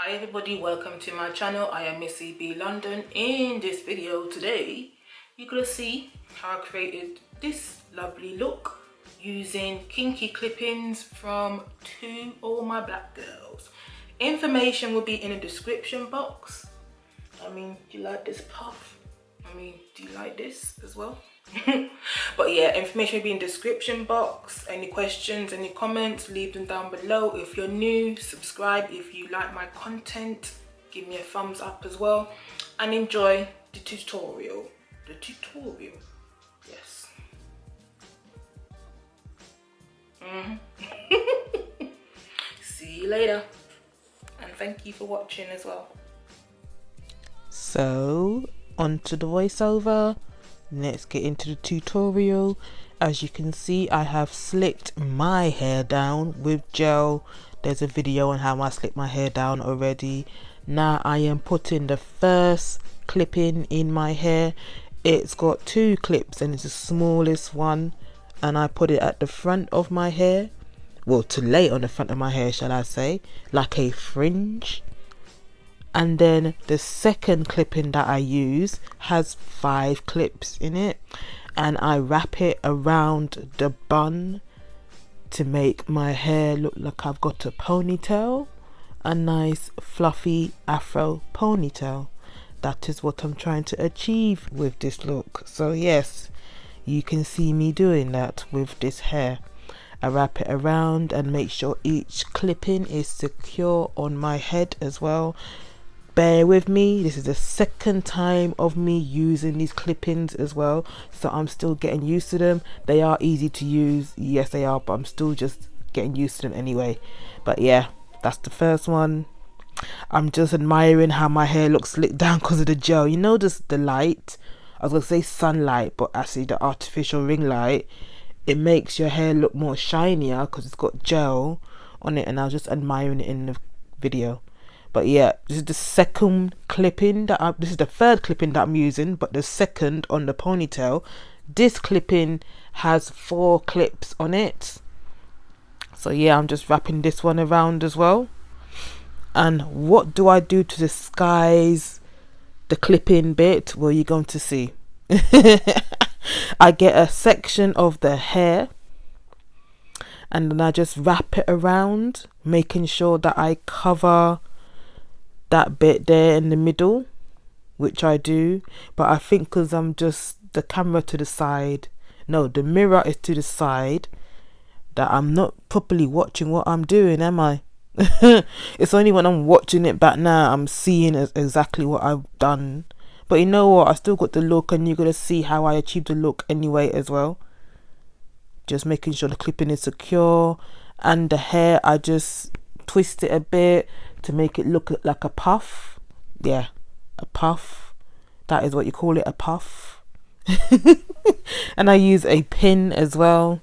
Hi everybody, welcome to my channel. I am Missy B London. In this video today, you're gonna see how I created this lovely look using kinky clip-ins from To All My Black Girls. Information will be in the description box. I mean, do you like this puff? I mean, do you like this as well? But yeah, information will be in the description box. Any questions, any comments, leave them down below. If you're new, subscribe. If you like my content, give me a thumbs up as well, and enjoy the tutorial. Yes. See you later, and thank you for watching as well. So onto the voiceover. Let's get into the tutorial. As you can see, I have slicked my hair down with gel. There's a video on how I slick my hair down already. Now I am putting the first clip in my hair. It's got two clips and it's the smallest one, and I put it at the front of my hair, well, to lay on the front of my hair, shall I say, like a fringe. And then the second clip-in that I use has 5 clips in it, and I wrap it around the bun to make my hair look like I've got a ponytail, a nice fluffy afro ponytail. That is what I'm trying to achieve with this look. So yes, you can see me doing that with this hair. I wrap it around and make sure each clip-in is secure on my head as well. Bear with me, this is the second time of me using these clip-ins as well, so I'm still getting used to them. They are easy to use, yes they are, but I'm still just getting used to them anyway. But yeah, that's the first one. I'm just admiring how my hair looks slicked down because of the gel. You know, just the light, I was gonna say sunlight, but actually the artificial ring light, it makes your hair look more shinier because it's got gel on it, and I was just admiring it in the video. But yeah, this is the second clip-in that this is the third clip-in that I'm using, but the second on the ponytail. This clip-in has 4 clips on it. So yeah, I'm just wrapping this one around as well. And what do I do to disguise the clip-in bit? Well, you're going to see. I get a section of the hair, and then I just wrap it around, making sure that I cover that bit there in the middle, which I do. But I think because I'm just the camera to the side, no, the mirror is to the side, that I'm not properly watching what I'm doing, am I? It's only when I'm watching it back now I'm seeing exactly what I've done. But you know what, I still got the look, and you're gonna see how I achieved the look anyway as well. Just making sure the clip-in is secure, and the hair, I just twist it a bit to make it look like a puff. Yeah, a puff, that is what you call it, a puff. And I use a pin as well.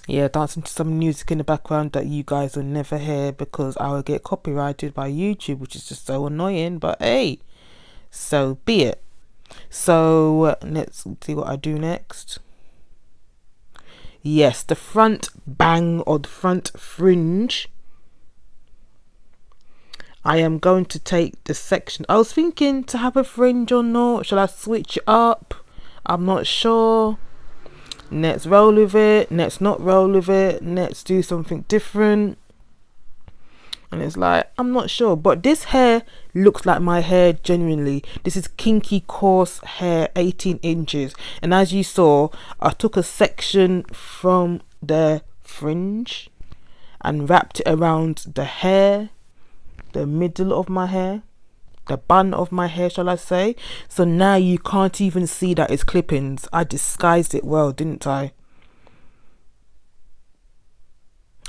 Yeah, dancing to some music in the background that you guys will never hear because I will get copyrighted by YouTube, which is just so annoying, but hey, so be it. So let's see what I do next. Yes, the front bang, or the front fringe, I am going to take the section. I was thinking to have a fringe or not. Shall I switch it up? I'm not sure. Let's roll with it. Let's not roll with it. Let's do something different. And it's like, I'm not sure. But this hair looks like my hair genuinely. This is Kinky coarse hair, 18 inches. And as you saw, I took a section from the fringe and wrapped it around the hair, the middle of my hair, the bun of my hair, shall I say. So now you can't even see that it's clip-ins. I disguised it well, didn't I?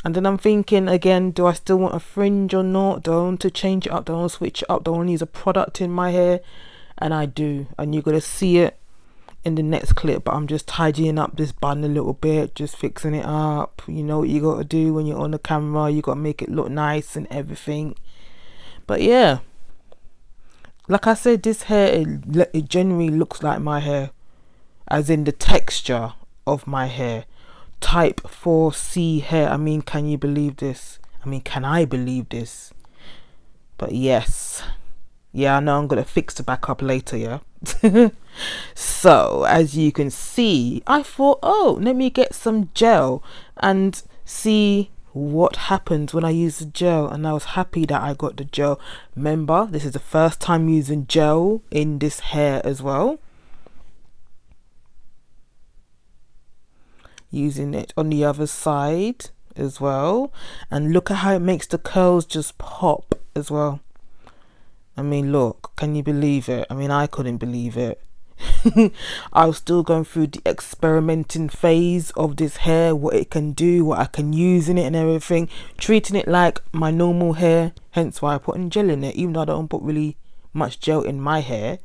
And then I'm thinking again, do I still want a fringe or not? Do I want to change it up? Do I want to switch it up? Do I want to use a product in my hair? And I do, and you're gonna see it in the next clip. But I'm just tidying up this bun a little bit, just fixing it up. You know what you got to do when you're on the camera, you got to make it look nice and everything. But yeah, like I said, this hair, it generally looks like my hair, as in the texture of my hair. Type 4C hair. I mean, can you believe this? I mean, can I believe this? But yes, yeah, I know I'm gonna fix the back up later, yeah. So as you can see, I thought, oh, let me get some gel and see what happens when I use the gel, and I was happy that I got the gel. Remember, this is the first time using gel in this hair as well. Using it on the other side as well, and look at how it makes the curls just pop as well. I mean, look, can you believe it? I mean, I couldn't believe it. I was still going through the experimenting phase of this hair, what it can do, what I can use in it and everything, treating it like my normal hair, hence why I put in gel in it, even though I don't put really much gel in my hair.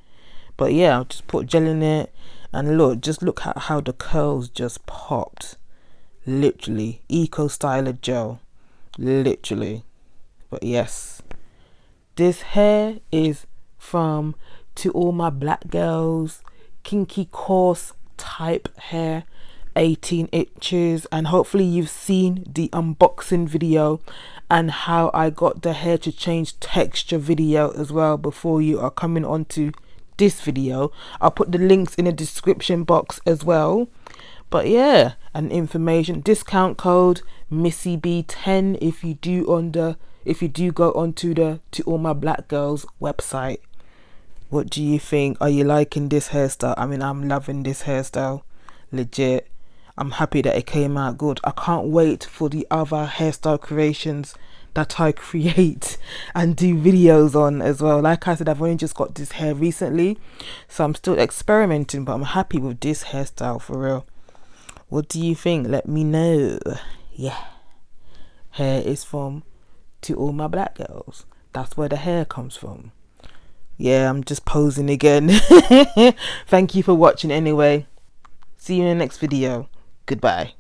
But yeah, I'll just put gel in it, and look, just look at how the curls just popped. Literally, eco styler gel, literally. But yes, this hair is from To All My Black Girls Kinky Coarse type hair, 18 inches, and hopefully you've seen the unboxing video and how I got the hair to change texture video as well before you are coming on to this video. I'll put the links in the description box as well. But yeah, and information, discount code MissyB10 if you do go onto the To All My Black Girls website. What do you think? Are you liking this hairstyle? I mean, I'm loving this hairstyle, legit. I'm happy that it came out good. I can't wait for the other hairstyle creations that I create and do videos on as well. Like I said, I've only just got this hair recently, so I'm still experimenting, but I'm happy with this hairstyle for real. What do you think? Let me know. Yeah, hair is from To All My Black Girls. That's where the hair comes from. Yeah, I'm just posing again. Thank you for watching anyway. See you in the next video. Goodbye.